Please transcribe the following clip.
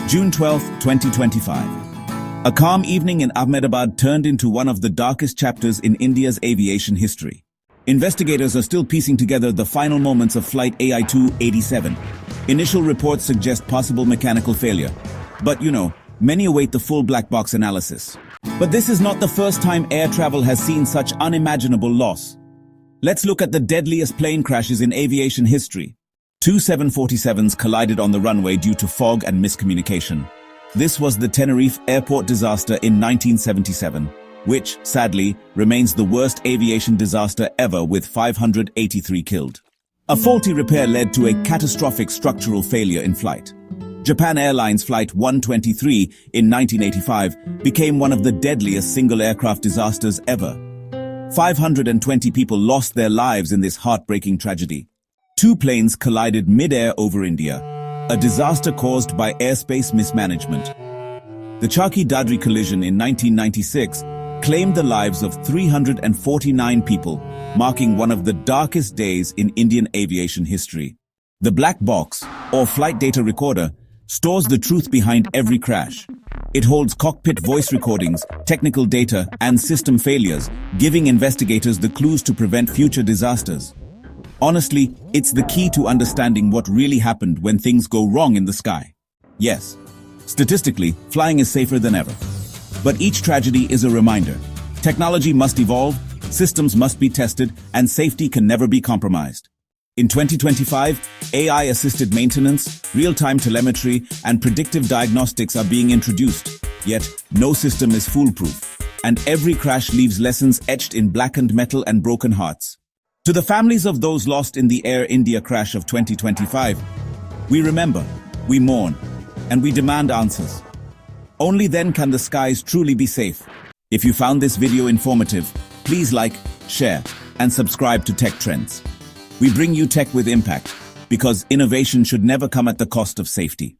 June 12, 2025. A calm evening in Ahmedabad turned into one of the darkest chapters in India's aviation history. Investigators are still piecing together the final moments of Flight AI-287. Initial reports suggest possible mechanical failure. But many await the full black box analysis. But this is not the first time air travel has seen such unimaginable loss. Let's look at the deadliest plane crashes in aviation history. Two 747s collided on the runway due to fog and miscommunication. This was the Tenerife airport disaster in 1977, which, sadly, remains the worst aviation disaster ever with 583 killed. A faulty repair led to a catastrophic structural failure in flight. Japan Airlines Flight 123 in 1985 became one of the deadliest single-aircraft disasters ever. 520 people lost their lives in this heartbreaking tragedy. Two planes collided mid-air over India, a disaster caused by airspace mismanagement. The Chowki-Dadri collision in 1996 claimed the lives of 349 people, marking one of the darkest days in Indian aviation history. The black box, or flight data recorder, stores the truth behind every crash. It holds cockpit voice recordings, technical data, and system failures, giving investigators the clues to prevent future disasters. Honestly, it's the key to understanding what really happened when things go wrong in the sky. Yes, statistically, flying is safer than ever. But each tragedy is a reminder. Technology must evolve, systems must be tested, and safety can never be compromised. In 2025, AI-assisted maintenance, real-time telemetry, and predictive diagnostics are being introduced. Yet, no system is foolproof, and every crash leaves lessons etched in blackened metal and broken hearts. To the families of those lost in the Air India crash of 2025, we remember, we mourn, and we demand answers. Only then can the skies truly be safe. If you found this video informative, please like, share, and subscribe to TechTrendz. We bring you tech with impact, because innovation should never come at the cost of safety.